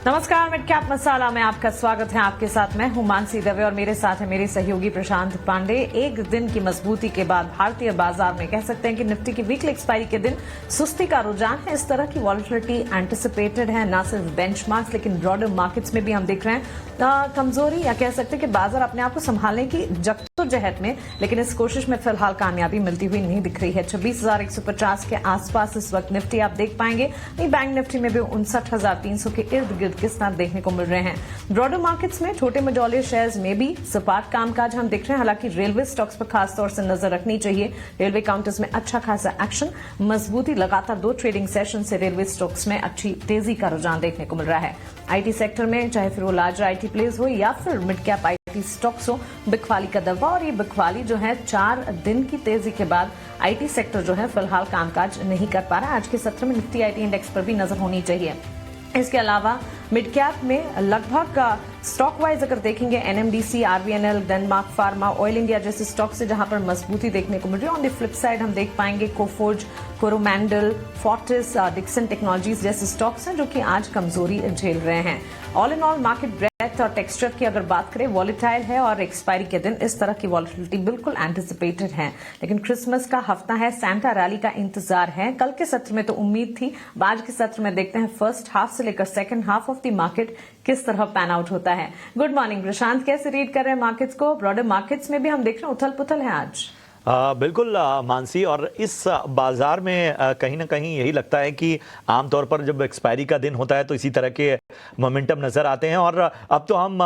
नमस्कार, mid cap मसाला में आपका स्वागत है। आपके साथ मैं हूं मानसी दवे और मेरे साथ है मेरे सहयोगी प्रशांत पांडे। एक दिन की मजबूती के बाद भारतीय बाजार में कह सकते हैं कि निफ्टी की वीकली एक्सपायरी के दिन सुस्ती का रुझान है। इस तरह की वॉलिटिलिटी एंटिसिपेटेड है, न सिर्फ बेंचमार्क्स लेकिन ब्रॉडर मार्केट्स में भी हम देख रहे हैं कमजोरी, या कह सकते हैं कि बाजार अपने आप को संभालने की जद्दोजहद में, लेकिन इस कोशिश में फिलहाल कामयाबी मिलती हुई नहीं दिख रही है। 26,150 के आसपास इस वक्त निफ्टी आप देख पाएंगे। बैंक निफ्टी में भी 59,300 के इर्द गिर्द किस तरह देखने को मिल रहे हैं। ब्रॉडर मार्केट्स में छोटे मझोले शेयर्स में भी सपाट कामकाज हम देख रहे हैं। हालांकि रेलवे स्टॉक्स पर खासतौर से नजर रखनी चाहिए। रेलवे काउंटर्स में अच्छा खासा एक्शन, मजबूती, लगातार 2 ट्रेडिंग सेशन से रेलवे स्टॉक्स में अच्छी तेजी का रुझान देखने को मिल रहा है। आईटी सेक्टर में चाहे फिर वो लार्जर आईटी प्लेस हो या फिर मिड कैप आईटी स्टॉक्स हो, बिकवाली का दवा, और ये बिकवाली जो है 4 दिन की तेजी के बाद आईटी सेक्टर जो है फिलहाल कामकाज नहीं कर पा रहा। आज के सत्र में निफ्टी आईटी इंडेक्स पर भी नजर होनी चाहिए। इसके अलावा मिड कैप में लगभग स्टॉक वाइज अगर देखेंगे NMDC, RBNL, Denmark pharma, oil India जैसे स्टॉक से जहां पर मजबूती देखने को मिल रही है। ऑन द फ्लिप साइड हम देख पाएंगे कोफोर्ज, कोरोमैंडल, फोर्टिस, डिक्सन टेक्नोलॉजीज जैसे स्टॉक्स हैं जो कि आज कमजोरी झेल रहे हैं। All in all market breadth और टेक्सचर की अगर बात करें, वॉलेटाइल है और एक्सपायरी के दिन इस तरह की वॉलेटिलिटी बिल्कुल एंटिसिपेटेड है। लेकिन क्रिसमस का हफ्ता है, सैंटा रैली का इंतजार है। कल के सत्र में तो उम्मीद थी, आज के सत्र में देखते हैं फर्स्ट हाफ से लेकर second half of the market किस तरह पैन आउट होता है। गुड मॉर्निंग प्रशांत, कैसे रीड कर रहे हैं मार्केट्स को? ब्रॉडर मार्केट्स में भी हम देख रहे हैं उथल पुथल है आज। बिल्कुल मानसी, और इस बाजार में कहीं ना कहीं यही लगता है कि आमतौर पर जब एक्सपायरी का दिन होता है तो इसी तरह के मोमेंटम नजर आते हैं। और अब तो हम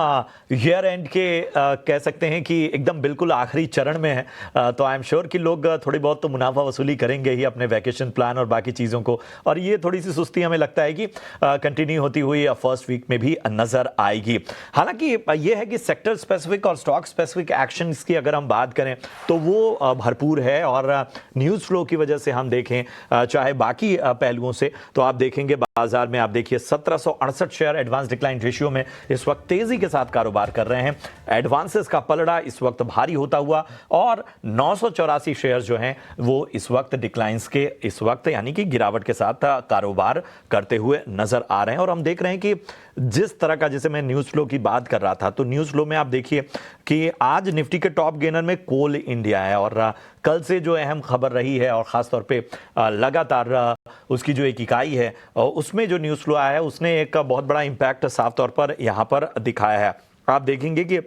ईयर एंड के कह सकते हैं कि एकदम बिल्कुल आखिरी चरण में है, तो आई एम श्योर कि लोग थोड़ी बहुत तो मुनाफा वसूली करेंगे ही अपने वैकेशन प्लान और बाकी चीज़ों को, और ये थोड़ी सी सुस्ती हमें लगता है कि कंटिन्यू होती हुई फर्स्ट वीक में भी नजर आएगी। हालांकि ये है कि सेक्टर स्पेसिफिक और स्टॉक स्पेसिफिक एक्शन की अगर हम बात करें तो वो भरपूर है, और न्यूज़ फ्लो की वजह से हम देखें चाहे बाकी पहलुओं से, तो आप देखेंगे बाजार में आप देखिए 1768 शेयर एडवांस डिक्लाइन रेशियो में इस वक्त तेजी के साथ कारोबार कर रहे हैं। एडवांसेस का पलड़ा इस वक्त भारी होता हुआ, और 984 शेयर जो हैं वो इस वक्त डिक्लाइंस के इस वक्त यानी कि गिरावट के साथ कारोबार करते हुए नजर आ रहे हैं। और हम देख रहे हैं कि जिस तरह का, जैसे मैं न्यूज़ फ्लो की बात कर रहा था, तो न्यूज़ फ्लो में आप देखिए कि आज निफ्टी के टॉप गेनर में कोल इंडिया है, और कल से जो अहम खबर रही है और ख़ासतौर पे लगातार उसकी जो एक इकाई है उसमें जो न्यूज़ फ्लो आया है उसने एक बहुत बड़ा इम्पैक्ट साफ तौर पर यहाँ पर दिखाया है। आप देखेंगे कि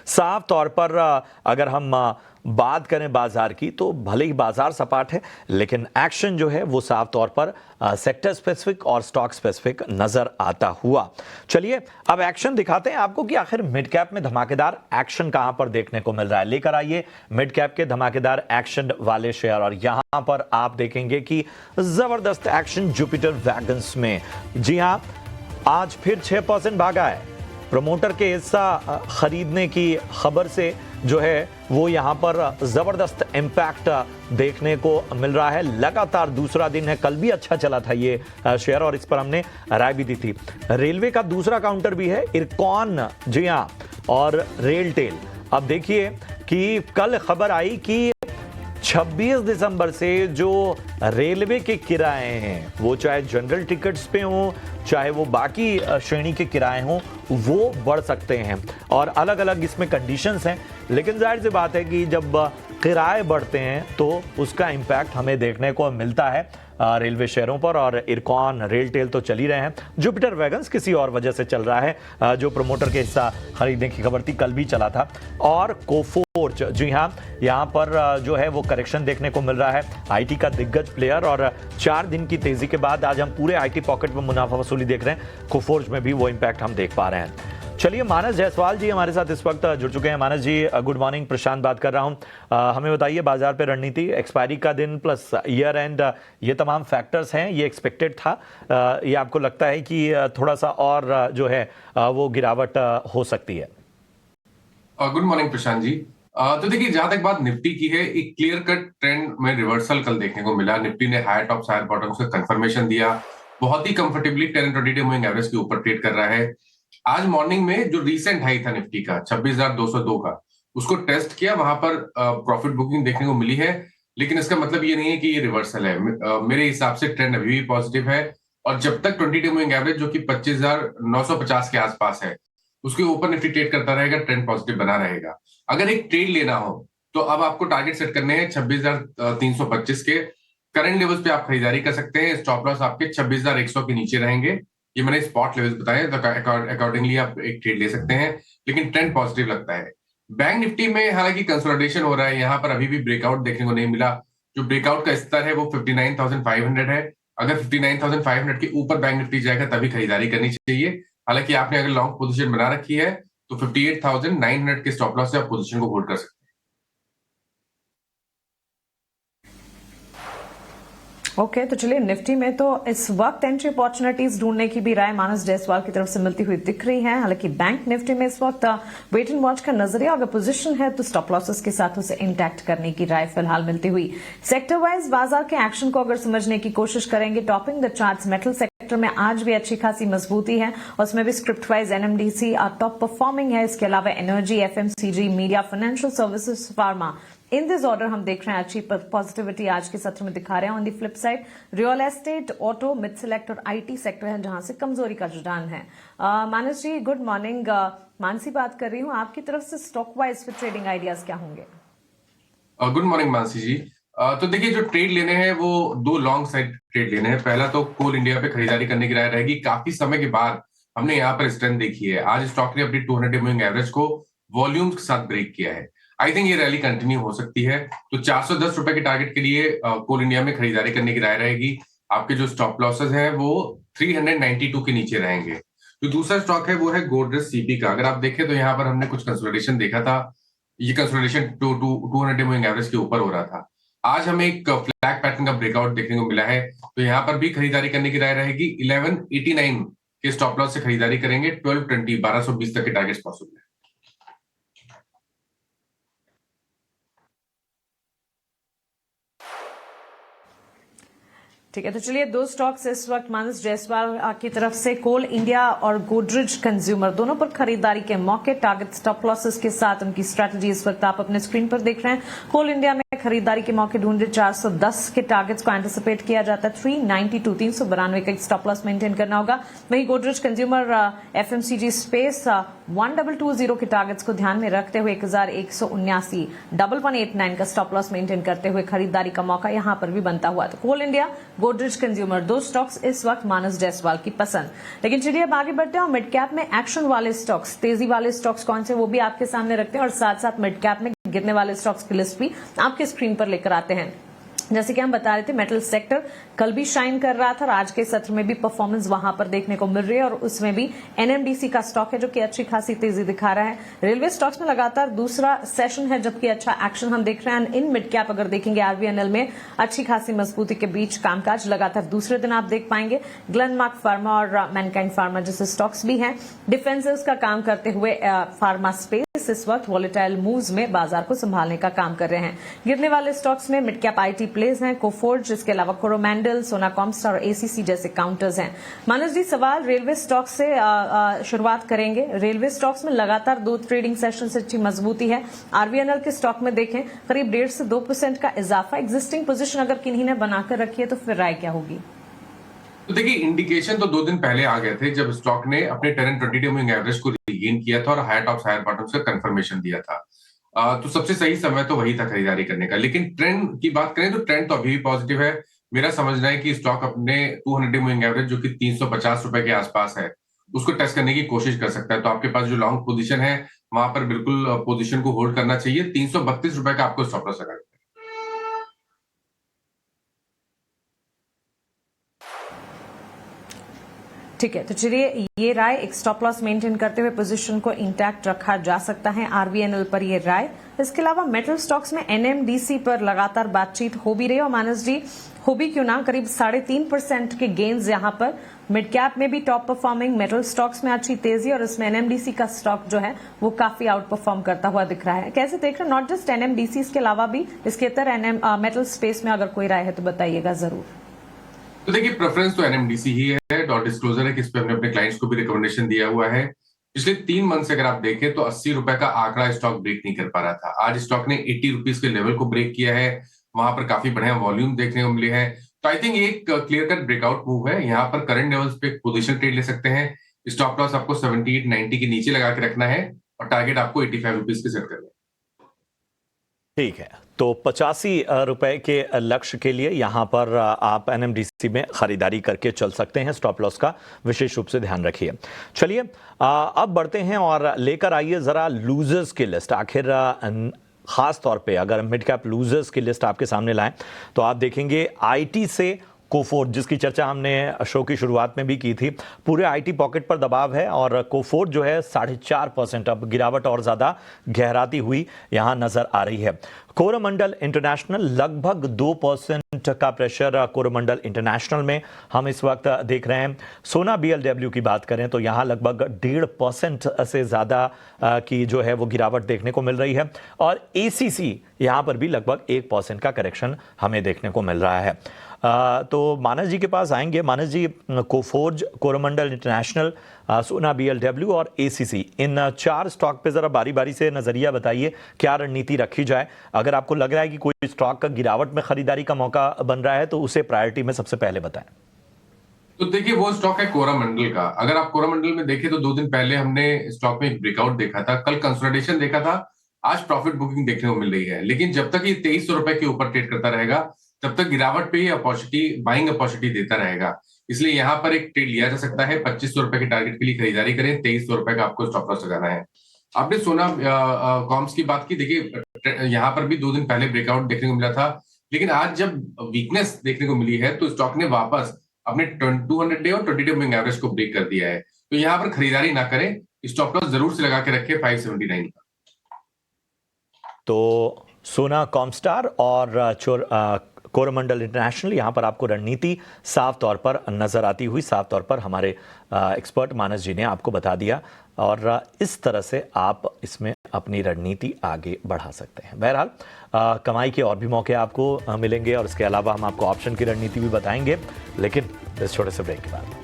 साफ तौर पर अगर हम बात करें बाजार की, तो भले ही बाजार सपाट है लेकिन एक्शन जो है वो साफ तौर पर सेक्टर स्पेसिफिक और स्टॉक स्पेसिफिक नजर आता हुआ। चलिए अब एक्शन दिखाते हैं आपको कि आखिर मिड कैप में धमाकेदार एक्शन कहां पर देखने को मिल रहा है। लेकर आइए मिड कैप के धमाकेदार एक्शन वाले शेयर, और यहां पर आप देखेंगे कि जबरदस्त एक्शन जुपिटर वैगन्स में। जी हां, आज फिर 6% भागा है। प्रमोटर के हिस्सा खरीदने की खबर से जो है वो यहां पर जबरदस्त इंपैक्ट देखने को मिल रहा है। लगातार दूसरा दिन है, कल भी अच्छा चला था ये शेयर और इस पर हमने राय भी दी थी। रेलवे का दूसरा काउंटर भी है, इरकॉन, जी हां, और रेलटेल। अब देखिए कि कल खबर आई कि 26 दिसंबर से जो रेलवे के किराए हैं, वो चाहे जनरल टिकट्स पे हों चाहे वो बाकी श्रेणी के किराए हों, वो बढ़ सकते हैं, और अलग अलग इसमें कंडीशंस हैं। लेकिन जाहिर सी बात है कि जब किराए बढ़ते हैं तो उसका इम्पैक्ट हमें देखने को मिलता है रेलवे शेयरों पर, और इरकॉन, रेलटेल तो चल ही रहे हैं। जुपिटर वैगन्स किसी और वजह से चल रहा है, जो प्रमोटर के हिस्सा खरीदने की खबर थी, कल भी चला था। और कोफोर्ज, जी हाँ, यहाँ पर जो है वो करेक्शन देखने को मिल रहा है। आईटी का दिग्गज प्लेयर, और 4 दिन की तेजी के बाद आज हम पूरे आईटी पॉकेट में मुनाफा वसूली देख रहे हैं। कोफोर्ज में भी वो इम्पैक्ट हम देख पा रहे हैं। चलिए मानस जायसवाल जी हमारे साथ इस वक्त जुड़ चुके हैं। मानस जी, गुड मॉर्निंग, प्रशांत बात कर रहा हूं। हमें बताइए बाजार पे रणनीति, एक्सपायरी का दिन प्लस ईयर एंड, ये तमाम फैक्टर्स हैं, ये एक्सपेक्टेड था, ये आपको लगता है कि थोड़ा सा और जो है वो गिरावट हो सकती है? Good morning Prashant ji. तो देखिए, जहां तक बात निफ्टी की है, एक क्लियर कट ट्रेंड में रिवर्सल कल देखने को मिला। निफ्टी ने हायर टॉप हायर बॉटम्स का कंफर्मेशन दिया, बहुत ही कंफर्टेबली 10 और 20 डे मूविंग एवरेज के ऊपर ट्रेड कर रहा है। आज मॉर्निंग में जो रीसेंट हाई था निफ्टी का 26,202 का, उसको टेस्ट किया, वहां पर प्रॉफिट बुकिंग देखने को मिली है। लेकिन इसका मतलब ये नहीं है कि ये रिवर्सल है। मेरे हिसाब से ट्रेंड अभी भी पॉजिटिव है। और जब तक 20 डे मूविंग एवरेज जो कि 25,950 के आसपास है, उसके ऊपर निफ्टी ट्रेड करता रहेगा, ट्रेंड पॉजिटिव बना रहेगा। अगर एक ट्रेड लेना हो तो अब आपको टारगेट सेट करने हैं 26,325 के। करंट लेवल्स पे आप खरीदारी कर सकते हैं। स्टॉप लॉस आपके 26,100 के नीचे रहेंगे। ये मैंने स्पॉट लेवल्स बताए, तो अकॉर्डिंगली आप एक ट्रेड ले सकते हैं, लेकिन ट्रेंड पॉजिटिव लगता है। बैंक निफ्टी में हालांकि कंसोलिडेशन हो रहा है, यहाँ पर अभी भी ब्रेकआउट देखने को नहीं मिला। जो ब्रेकआउट का स्तर है वो 59,500 है। अगर 59,500 के ऊपर बैंक निफ्टी जाएगा तभी खरीदारी करनी चाहिए। हालांकि आपने अगर लॉन्ग पोजीशन बना रखी है तो 58,900 के स्टॉप लॉस से आप पोजीशन को होल्ड कर सकते हैं। ओके तो चलिए निफ्टी में तो इस वक्त एंट्री अपॉर्चुनिटीज ढूंढने की भी राय मानस जायसवाल की तरफ से मिलती हुई दिख रही है। हालांकि बैंक निफ्टी में इस वक्त वेट एंड वॉच का नजरिया, अगर पोजीशन है तो स्टॉप लॉसेस के साथ उसे इंटैक्ट करने की राय फिलहाल मिलती हुई। सेक्टर वाइज बाजार के एक्शन को अगर समझने की कोशिश करेंगे, topping the charts metal sector में आज भी अच्छी खासी मजबूती है, उसमें भी script wise NMDC top performing है। इसके अलावा energy, FMCG, media, financial services, pharma, in this order हम देख रहे हैं अच्छी पॉजिटिविटी आज के सत्र में दिखा रहे हैं। On the flip side real estate, auto, mid select और आईटी सेक्टर है जहां से कमजोरी का रुझान है। मानस जी गुड मॉर्निंग, मानसी बात कर रही हूं, आपकी तरफ से स्टॉक वाइज फिर ट्रेडिंग आइडियाज क्या होंगे? गुड मॉर्निंग मानसी जी। तो देखिए, जो ट्रेड लेने हैं वो दो लॉन्ग साइड ट्रेड लेने हैं। पहला तो कोल इंडिया पे खरीदारी करने की राय रहेगी। काफी समय के बाद हमने यहाँ पर स्ट्रेंथ देखी है। आज स्टॉक ने अपनी 200 मूविंग एवरेज को वॉल्यूम्स के साथ ब्रेक किया है। आई थिंक ये रैली कंटिन्यू हो सकती है, तो 410 रुपए के टारगेट के लिए कोल इंडिया में खरीदारी करने की राय रहेगी। आपके जो स्टॉप लॉसेस हैं वो 392 के नीचे रहेंगे। जो दूसरा स्टॉक है वो है गोदरेज सीपी का। अगर आप देखें तो यहाँ पर हमने कुछ कंसोलिडेशन देखा था। ये कंसोलिडेशन 200 मूविंग एवरेज के ऊपर हो रहा था। आज हमें एक फ्लैग पैटर्न का ब्रेकआउट देखने को मिला है, तो यहाँ पर भी खरीदारी करने की राय रहेगी। 1189 के स्टॉप लॉस से खरीदारी करेंगे। 1220 तक के टारगेट्स पॉसिबल है। ठीक है तो चलिए दो स्टॉक्स इस वक्त मानस जायसवाल की तरफ से, कोल इंडिया और गोदरेज कंज्यूमर, दोनों पर खरीदारी के मौके, टारगेट स्टॉप लॉसेस के साथ उनकी स्ट्रैटेजी इस वक्त आप अपने स्क्रीन पर देख रहे हैं। कोल इंडिया में खरीदारी के मौके ढूंढे 410 के टारगेट्स को एंटिसिपेट किया जाता है। 392 392 का स्टॉप लॉस मेंटेन करना होगा। वहीं गोदरेज कंज्यूमर एफएमसीजी स्पेस 1220 के टारगेट्स को ध्यान में रखते हुए 1179 1189 का स्टॉप लॉस मेंटेन करते हुए खरीदारी का मौका यहां पर भी बनता हुआ। तो कोल इंडिया, गोदरेज कंज्यूमर, दो स्टॉक्स इस वक्त मानस जायसवाल की पसंद। लेकिन चलिए अब आगे बढ़ते हैं और मिड कैप में एक्शन वाले स्टॉक्स, तेजी वाले स्टॉक्स कौन से वो भी आपके सामने रखते हैं और साथ साथ मिड कैप में गिरने वाले स्टॉक्स की लिस्ट भी आपके स्क्रीन पर लेकर आते हैं। जैसे कि हम बता रहे थे, मेटल सेक्टर कल भी शाइन कर रहा था और आज के सत्र में भी परफॉर्मेंस वहां पर देखने को मिल रही है और उसमें भी एनएमडीसी का स्टॉक है जो कि अच्छी खासी तेजी दिखा रहा है। रेलवे स्टॉक्स में लगातार दूसरा सेशन है जबकि अच्छा एक्शन हम देख रहे हैं। इन मिड कैप अगर देखेंगे आरवीएनएल में अच्छी खासी मजबूती के बीच कामकाज लगातार दूसरे दिन आप देख पाएंगे। ग्लेनमार्क फार्मा और मैनकाइंड फार्मा जैसे स्टॉक्स भी हैं। डिफेंसेस का काम करते हुए फार्मा स्पेस इस वक्त वॉलेटाइल मूव्स में बाजार को संभालने का काम कर रहे हैं। गिरने वाले स्टॉक्स में मिड कैप आईटी प्लेस हैं, कोफोर्ज, इसके अलावा कोरोमैंडल, सोनाकॉमस्टार और एसीसी जैसे काउंटर्स हैं। मानस जी सवाल रेलवे स्टॉक से शुरुआत करेंगे। रेलवे स्टॉक्स में लगातार दो ट्रेडिंग सेशन से अच्छी मजबूती है। आरवीएनएल के स्टॉक में देखें करीब 1.5 से 2% का इजाफा। एग्जिस्टिंग पोजीशन अगर किन्हीं ने बनाकर रखी है तो फिर राय क्या होगी? तो देखिए, इंडिकेशन तो 2 दिन पहले आ गए थे जब स्टॉक ने अपने 10 and 20 मूविंग एवरेज को रीगेन किया था और हायर टॉप्स हायर बॉटम्स का कंफर्मेशन दिया था। तो सबसे सही समय तो वही था खरीदारी करने का। लेकिन ट्रेंड की बात करें तो ट्रेंड तो अभी भी पॉजिटिव है। मेरा समझना है कि स्टॉक अपने 200 मूविंग एवरेज जो कि 350 रुपए के आसपास है उसको टेस्ट करने की कोशिश कर सकता है। तो आपके पास जो लॉन्ग पोजीशन है वहां पर बिल्कुल पोजीशन को होल्ड करना चाहिए। 332 रुपए का आपको स्टॉप लॉस लगाना है। ठीक है तो चलिए ये राय, एक स्टॉप लॉस मेंटेन करते हुए पोजीशन को इंटैक्ट रखा जा सकता है। आरवीएनएल पर ये राय। इसके अलावा मेटल स्टॉक्स में एनएमडीसी पर लगातार बातचीत हो भी रही है और मानस जी हो भी क्यों ना, करीब 3.5% के गेन्स यहां पर। मिड कैप में भी टॉप परफॉर्मिंग मेटल स्टॉक्स में अच्छी तेजी और इसमें एनएमडीसी का स्टॉक जो है वो काफी आउट परफॉर्म करता हुआ दिख रहा है। कैसे देख रहे हैं? नॉट जस्ट एनएमडीसी, इसके अलावा भी इसके तरह मेटल स्पेस में अगर कोई राय है तो बताइएगा जरूर। तो देखिए, प्रेफरेंस तो एनएमडीसी ही है। डॉट डिस्क्लोजर है कि इस पे हमने अपने क्लाइंट्स को भी रिकमेंडेशन दिया हुआ है। पिछले 3 मंथ से अगर आप देखें तो 80 रुपए का आंकड़ा स्टॉक ब्रेक नहीं कर पा रहा था। आज स्टॉक ने 80 रुपीज के लेवल को ब्रेक किया है। वहां पर काफी बढ़िया वॉल्यूम देखने को मिले हैं। तो आई थिंक एक क्लियर कट ब्रेकआउट मूव है। यहाँ पर करंट लेवल्स पे पोजीशन ट्रेड ले सकते हैं। स्टॉप लॉस आपको 78-90 के नीचे लगा के रखना है और टारगेट आपको 85 रुपीज के सेट करना है। ठीक है, तो 85 रुपए के लक्ष्य के लिए यहां पर आप एनएमडीसी में खरीदारी करके चल सकते हैं। स्टॉप लॉस का विशेष रूप से ध्यान रखिए। चलिए अब बढ़ते हैं और लेकर आइए जरा लूजर्स की लिस्ट। आखिर खास तौर पे अगर मिड कैप लूजर्स की लिस्ट आपके सामने लाएं तो आप देखेंगे आईटी से कोफोर्ज, जिसकी चर्चा हमने शो की शुरुआत में भी की थी, पूरे आईटी पॉकेट पर दबाव है और कोफोर्ज जो है 4.5%, अब गिरावट और ज्यादा गहराती हुई यहां नजर आ रही है। कोरोमंडल इंटरनेशनल लगभग 2% का प्रेशर कोरोमंडल इंटरनेशनल में हम इस वक्त देख रहे हैं। सोना बीएलडब्ल्यू की बात करें तो यहां लगभग 1.5% से ज्यादा की जो है वो गिरावट देखने को मिल रही है और एसीसी यहां पर भी लगभग 1% का करेक्शन हमें देखने को मिल रहा है। तो मानस जी के पास आएंगे। मानस जी, कोफोर्ज, कोरोमंडल इंटरनेशनल, सोना बीएलडब्ल्यू और एसीसी, इन 4 स्टॉक पे जरा बारी बारी से नजरिया बताइए, क्या रणनीति रखी जाए? अगर आपको लग रहा है कि कोई स्टॉक का गिरावट में खरीदारी का मौका बन रहा है तो उसे प्रायोरिटी में सबसे पहले बताएं। तो देखिए, वो स्टॉक है कोरोमंडल का। अगर आप कोरोमंडल में देखें तो 2 दिन पहले हमने स्टॉक में एक ब्रेकआउट देखा था, कल कंसोलिडेशन देखा था, आज प्रॉफिट बुकिंग देखने को मिल रही है। लेकिन जब तक ये 2300 रुपए के ऊपर ट्रेड करता रहेगा तब तक गिरावट पे ही अपॉर्चुनिटी, बाइंग अपॉर्चुनिटी देता रहेगा। इसलिए यहाँ पर एक ट्रेड लिया जा सकता है। 2500 रुपए के टारगेट के लिए खरीदारी करें, 2300 रुपए का आपको स्टॉप लॉस लगाना है। आपने सोना कॉम्स की बात की, देखिए यहाँ पर भी 2 दिन पहले ब्रेकआउट देखने को मिला था, लेकिन आज जब वीकनेस देखने को मिली है तो स्टॉक ने वापस अपने 200 डे और 20 डे मूविंग एवरेज को ब्रेक कर दिया है। तो यहाँ पर खरीदारी ना करें, स्टॉप लॉस जरूर से लगा के रखें 579 का। तो सोना कॉमस्टार और कोरोमंडल इंटरनेशनल, यहां पर आपको रणनीति साफ तौर पर नजर आती हुई, साफ तौर पर हमारे एक्सपर्ट मानस जी ने आपको बता दिया और इस तरह से आप इसमें अपनी रणनीति आगे बढ़ा सकते हैं। बहरहाल कमाई के और भी मौके आपको मिलेंगे और इसके अलावा हम आपको ऑप्शन की रणनीति भी बताएंगे, लेकिन इस छोटे से ब्रेक के बाद।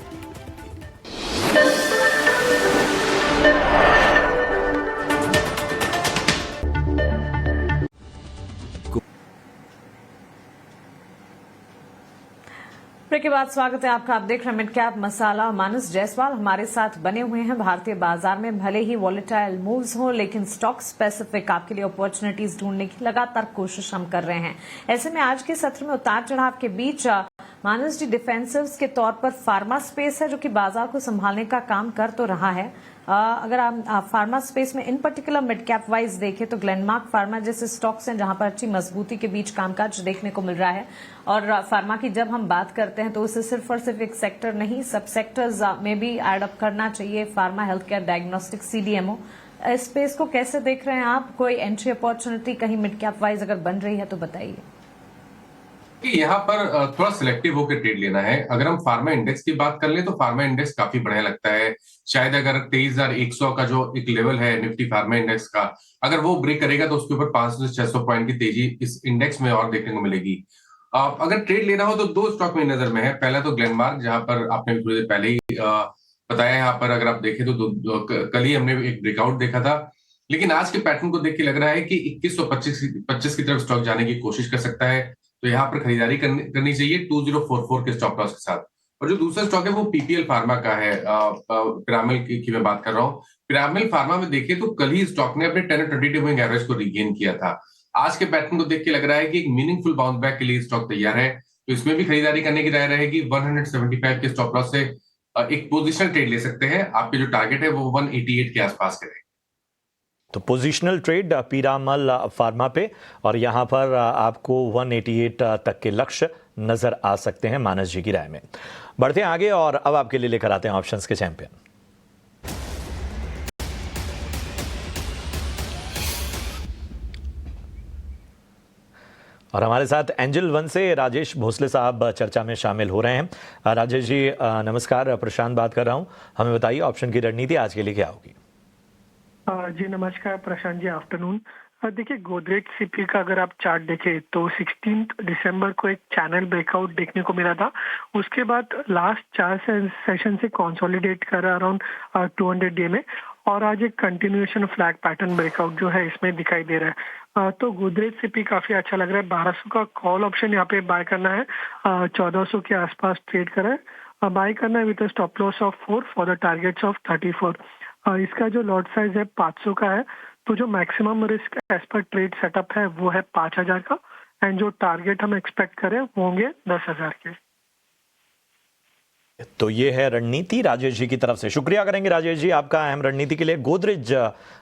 ब्रेक के बाद स्वागत है आपका। आप देख रहे हैं मिड कैप मसाला। मानस जायसवाल हमारे साथ बने हुए हैं। भारतीय बाजार में भले ही वॉलेटाइल मूव्स हो, लेकिन स्टॉक स्पेसिफिक आपके लिए अपॉर्चुनिटीज ढूंढने की लगातार कोशिश हम कर रहे हैं। ऐसे में आज के सत्र में उतार चढ़ाव के बीच मानस जी, डिफेंसिव्स के तौर पर फार्मा स्पेस है जो कि बाजार को संभालने का काम कर तो रहा है। अगर आप फार्मा स्पेस में इन पर्टिकुलर मिड कैप वाइज देखें तो ग्लेनमार्क फार्मा जैसे स्टॉक्स हैं जहां पर अच्छी मजबूती के बीच कामकाज देखने को मिल रहा है। और फार्मा की जब हम बात करते हैं तो उसे सिर्फ और सिर्फ एक सेक्टर नहीं, सब सेक्टर्स में भी एड अप करना चाहिए। Pharma, health care, diagnostic, CDMO, इस स्पेस को कैसे देख रहे हैं आप? कोई एंट्री अपॉर्चुनिटी कहीं मिड कैप वाइज अगर बन रही है तो बताइए। यहाँ पर थोड़ा सिलेक्टिव होकर ट्रेड लेना है। अगर हम फार्मा इंडेक्स की बात कर लें तो फार्मा इंडेक्स काफी बढ़िया लगता है। शायद अगर 23,100 का जो एक लेवल है निफ्टी फार्मा इंडेक्स का, अगर वो ब्रेक करेगा तो उसके ऊपर 500 से 600 पॉइंट की तेजी इस इंडेक्स में और देखने को मिलेगी। अगर ट्रेड लेना हो तो 2 स्टॉक मेरी नजर में है। पहला तो ग्लेनमार्क, जहां पर आपने थोड़ी देर पहले ही बताया। यहाँ पर अगर आप देखें तो कल ही हमने एक ब्रेकआउट देखा था, लेकिन आज के पैटर्न को देख के लग रहा है कि 2125 की तरफ स्टॉक जाने की कोशिश कर सकता है। तो यहाँ पर खरीदारी करनी चाहिए 2044 के स्टॉप लॉस के साथ। और जो दूसरा स्टॉक है वो पीपीएल फार्मा का है। पिरामिल की मैं बात कर रहा हूँ। पिरामिल फार्मा में देखिए तो कल ही स्टॉक ने अपने 10 और 20 डे मूविंग एवरेज को रिगेन किया था। आज के पैटर्न को देख के लग रहा है कि एक मीनिंगफुल बाउंस बैक के लिए स्टॉक तैयार है। तो इसमें भी खरीदारी करने की राय रहेगी। 175 के स्टॉप लॉस से एक पोजिशनल ट्रेड ले सकते हैं। आपके जो टारगेट है वो 188 के आसपास करें। तो पोजिशनल ट्रेड पीरामल फार्मा पे, और यहां पर आपको 188 तक के लक्ष्य नजर आ सकते हैं मानस जी की राय में। बढ़ते हैं आगे और अब आपके लिए लेकर आते हैं ऑप्शंस के चैंपियन। और हमारे साथ एंजल वन से राजेश भोसले साहब चर्चा में शामिल हो रहे हैं। राजेश जी नमस्कार, प्रशांत बात कर रहा हूं। हमें बताइए ऑप्शन की रणनीति आज के लिए क्या होगी? जी नमस्कार प्रशांत जी, आफ्टरनून। देखिए, गोदरेज सीपी का अगर आप चार्ट देखें तो 16 दिसंबर को एक चैनल ब्रेकआउट देखने को मिला था। उसके बाद लास्ट 4 सेशन से कंसोलिडेट कर रहा अराउंड 200 डे में, और आज एक कंटिन्यूएशन फ्लैग पैटर्न ब्रेकआउट जो है इसमें दिखाई दे रहा है। तो गोदरेज सीपी काफी अच्छा लग रहा है। 1200 का कॉल ऑप्शन यहाँ पे बाय करना है, 1400 के आसपास ट्रेड करा है, बाय करना है with stop loss of 4 for the targets of 34। इसका जो लॉट साइज है 500 का है, तो जो मैक्सिमम रिस्क एज पर ट्रेड सेटअप है वो है 5000 का, एंड जो टारगेट हम एक्सपेक्ट करें वो होंगे 10,000 के। तो ये है रणनीति राजेश जी की तरफ से। शुक्रिया करेंगे राजेश जी आपका अहम रणनीति के लिए। गोदरेज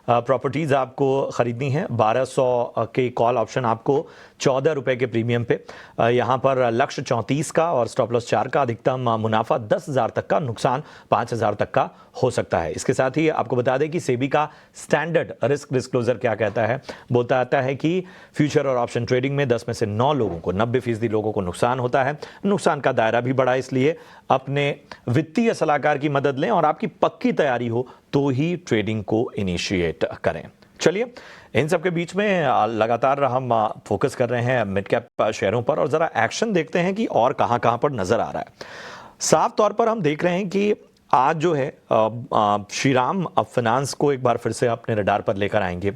प्रॉपर्टीज आपको खरीदनी है, 1200 के कॉल ऑप्शन आपको 14 रुपए के प्रीमियम पे। यहाँ पर लक्ष्य 34 का और स्टॉप लॉस 4 का, अधिकतम मुनाफा 10,000 तक का, नुकसान 5,000 तक का हो सकता है। इसके साथ ही आपको बता दें कि सेबी का स्टैंडर्ड रिस्क डिस्क्लोजर क्या कहता है, बोलता आता है कि फ्यूचर और ऑप्शन ट्रेडिंग में 10 में से 9 लोगों को, 90% लोगों को नुकसान होता है। नुकसान का दायरा भी बड़ा, इसलिए अपने वित्तीय सलाहकार की मदद लें और आपकी पक्की तैयारी हो तो ही ट्रेडिंग को इनिशिएट करें। चलिए, इन सब के बीच में लगातार हम फोकस कर रहे हैं मिड कैप शेयरों पर और जरा एक्शन देखते हैं कि और कहां कहां पर नजर आ रहा है। साफ तौर पर हम देख रहे हैं कि आज जो है श्रीराम फाइनेंस को एक बार फिर से अपने रडार पर लेकर आएंगे।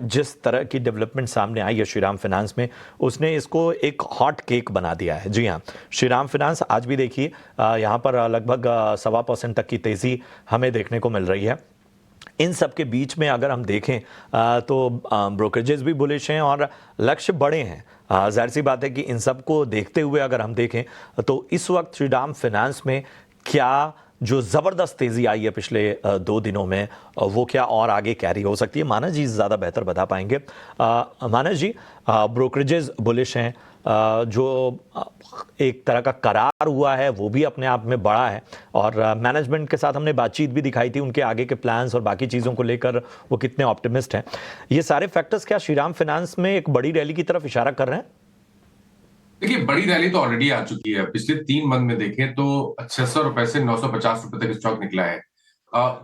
जिस तरह की डेवलपमेंट सामने आई है श्रीराम फाइनेंस में, उसने इसको एक हॉट केक बना दिया है। जी हाँ, श्रीराम फाइनेंस आज भी देखिए यहाँ पर लगभग 1.25% तक की तेजी हमें देखने को मिल रही है। इन सब के बीच में अगर हम देखें तो ब्रोकरेजेस भी बुलिश हैं और लक्ष्य बड़े हैं। जाहिर सी बात है कि इन सब को देखते हुए अगर हम देखें तो इस वक्त श्रीराम फाइनेंस में क्या जो ज़बरदस्त तेज़ी आई है पिछले 2 दिनों में, वो क्या और आगे कैरी हो सकती है, मानस जी ज़्यादा बेहतर बता पाएंगे। मानस जी, ब्रोकरेजेस बुलिश हैं, जो एक तरह का करार हुआ है वो भी अपने आप में बड़ा है, और मैनेजमेंट के साथ हमने बातचीत भी दिखाई थी, उनके आगे के प्लान्स और बाकी चीज़ों को लेकर वो कितने ऑप्टिमिस्ट हैं। ये सारे फैक्टर्स क्या श्रीराम फाइनेंस में एक बड़ी रैली की तरफ इशारा कर रहे हैं? देखिए, बड़ी रैली तो ऑलरेडी आ चुकी है। पिछले 3 मंथ में देखें तो 600 रुपए से 950 रुपए तक स्टॉक निकला है।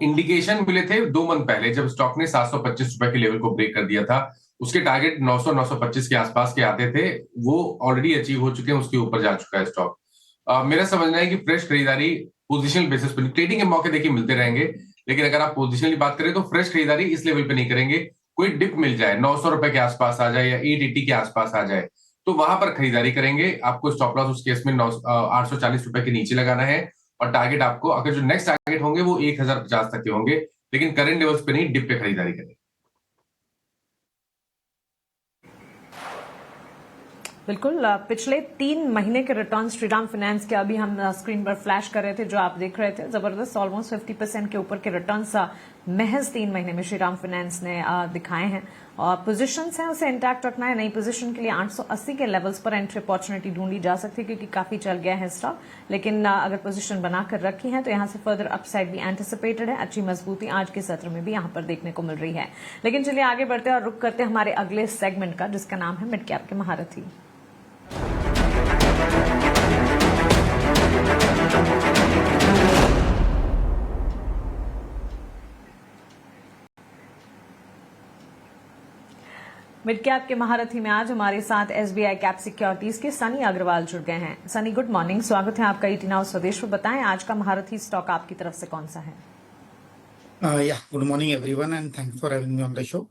इंडिकेशन मिले थे 2 मंथ पहले जब स्टॉक ने 725 रुपए के लेवल को ब्रेक कर दिया था। उसके टारगेट 900-925 के आसपास के आते थे, वो ऑलरेडी अचीव हो चुके हैं, उसके ऊपर जा चुका है स्टॉक। मेरा समझना है कि फ्रेश खरीदारी पोजिशनल बेसिस पर, ट्रेडिंग के मौके देखिए मिलते रहेंगे, लेकिन अगर आप पोजिशनली बात करें तो फ्रेश खरीदारी इस लेवल पे नहीं करेंगे। कोई डिप मिल जाए, 900 रुपए के आसपास आ जाए या 880 के आसपास आ जाए, तो वहां पर खरीदारी करेंगे। आपको स्टॉप लॉस उस केस में 840 रुपए के नीचे लगाना है, और टारगेट आपको, अगर जो नेक्स्ट टारगेट होंगे वो 1050 तक के होंगे, लेकिन करंट लेवल्स पे नहीं, डिप पे खरीदारी करें। बिल्कुल, पिछले 3 महीने के रिटर्न श्रीराम फाइनेंस के अभी हम स्क्रीन पर फ्लैश कर रहे थे, जो आप देख रहे थे, जबरदस्त ऑलमोस्ट 50% के ऊपर के रिटर्न्स महज 3 महीने में श्रीराम फाइनेंस ने दिखाए हैं। और पोजीशंस हैं उसे इंटैक्ट रखना है। नई पोजीशन के लिए 880 के लेवल्स पर एंट्री अपॉर्चुनिटी ढूंढी जा सकती है, क्योंकि काफी चल गया है स्टॉक, लेकिन अगर पोजीशन बनाकर रखी है तो यहां से फर्दर अपसाइड भी एंटिसिपेटेड है। अच्छी मजबूती आज के सत्र में भी यहां पर देखने को मिल रही है। लेकिन चलिए आगे बढ़ते हैं और रुक करते हैं हमारे अगले सेगमेंट का, जिसका नाम है मिड कैप के महारथी। मिड कैप के महारथी में आज हमारे साथ SBI कैप सिक्योरिटीज के सनी अग्रवाल जुड़ गए हैं। सनी, गुड मॉर्निंग, स्वागत है आपका ईटी नाउ स्वदेश में। बताएं आज का महारथी स्टॉक आपकी तरफ से कौन सा है? Good morning everyone and thanks for having me on the show.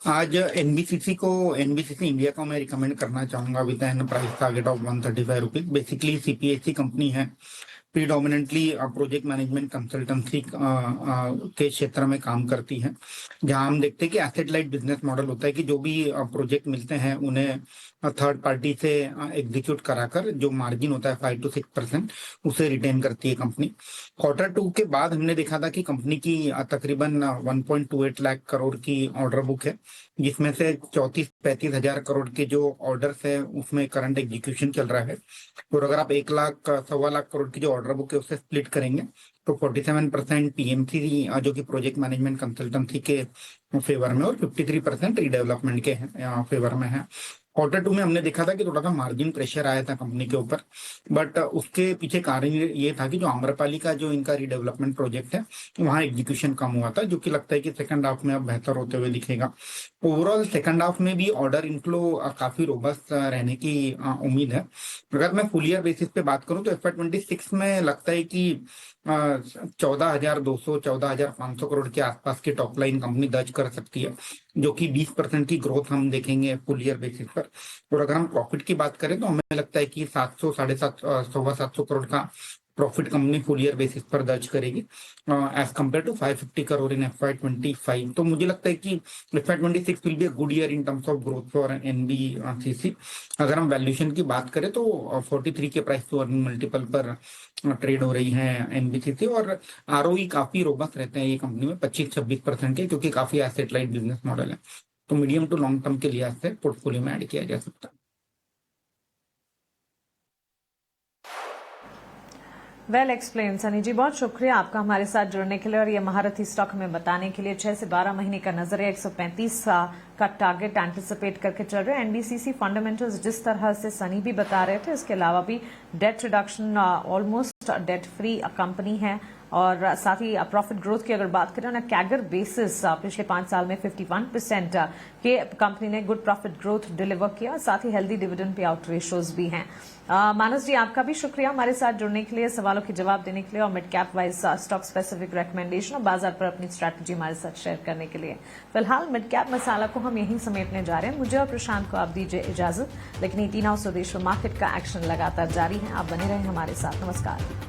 आज एनबीसीसी इंडिया को मैं रिकमेंड करना चाहूंगा with an price target of 135 rupees. Basically CPSC company है, प्रीडोमिनेंटली प्रोजेक्ट मैनेजमेंट कंसल्टेंसी के क्षेत्र में काम करती है, जहां हम देखते हैं कि एसेट लाइट बिजनेस मॉडल होता है कि जो भी प्रोजेक्ट मिलते हैं उन्हें थर्ड पार्टी से एग्जीक्यूट कराकर जो मार्जिन होता है 5 to 6% उसे रिटेन करती है कंपनी। क्वार्टर 2 के बाद हमने देखा था कि कंपनी की तकरीबन 1.28 लाख करोड़ की ऑर्डर बुक है, जिसमें से 34-35 हजार करोड़ के जो ऑर्डर्स है उसमें करंट एग्जीक्यूशन चल रहा है। और अगर आप 1.25 लाख करोड़ की जो ऑर्डर बुक है उससे स्प्लिट करेंगे तो 47% पीएमसी जो कि प्रोजेक्ट मैनेजमेंट कंसल्टेंसी के फेवर में और 53% रीडेवलपमेंट के फेवर में है। Q2 में हमने देखा था कि थोड़ा सा मार्जिन प्रेशर आया था कंपनी के ऊपर, बट उसके पीछे कारण ये था कि जो आम्रपाली का जो इनका रीडेवलपमेंट प्रोजेक्ट है वहाँ एग्जीक्यूशन कम हुआ था, जो कि लगता है कि सेकंड हाफ में अब बेहतर होते हुए दिखेगा। ओवरऑल सेकंड हाफ में भी ऑर्डर इनफ्लो काफी रोबस्ट रहने की उम्मीद है। अगर मैं फुल ईयर बेसिस पे बात करूं तो FY26 में लगता है कि 14,200 14,500 करोड़ के आसपास की टॉप लाइन कंपनी दर्ज कर सकती है, जो कि 20% की ग्रोथ हम देखेंगे फुल ईयर बेसिस पर। और अगर हम प्रॉफिट की बात करें तो हमें लगता है कि 700 750 करोड़ का profit company full year basis पर दर्ज करेगी as compare to 550 crore in FY25। तो मुझे लगता है कि FY26 will be a good year in terms of growth for NBCC। अगर हम वैल्यूएशन की बात करें तो 43 के प्राइस टू अर्निंग मल्टीपल पर ट्रेड हो रही है NBCC, और ROE काफी रोबस्ट रहते हैं ये कंपनी में 25-26% के, क्योंकि काफी एसेट लाइट बिजनेस मॉडल है। तो मीडियम टू लॉन्ग टर्म के लिहाज से पोर्टफोलियो में ऐड किया जा सकता है। वेल एक्सप्लेन सनी जी, बहुत शुक्रिया आपका हमारे साथ जुड़ने के लिए और ये महारथी स्टॉक हमें बताने के लिए। 6 से 12 महीने का नजरिया 135 का टारगेट एंटिसिपेट करके चल रहे हैं। एनबीसीसी फंडामेंटल्स जिस तरह से सनी भी बता रहे थे, इसके अलावा भी date reduction, almost debt free company है, और साथ ही प्रॉफिट ग्रोथ की अगर बात करें ना, कैगर बेसिस पिछले 5 साल में 51% के कंपनी ने गुड प्रॉफिट ग्रोथ डिलीवर किया। साथ ही healthy dividend pay out ratios भी हैं। मानस जी, आपका भी शुक्रिया हमारे साथ जुड़ने के लिए, सवालों के जवाब देने के लिए और mid cap wise stock specific recommendation और बाजार पर अपनी स्ट्रैटेजी हमारे साथ शेयर करने के लिए। फिलहाल मिड कैप मसाला को हम यहीं समेटने जा रहे हैं। मुझे और प्रशांत को आप दीजिए इजाजत, लेकिन 18 हाउस स्वदेश मार्केट का एक्शन लगातार जारी है। आप बने रहें हमारे साथ। नमस्कार।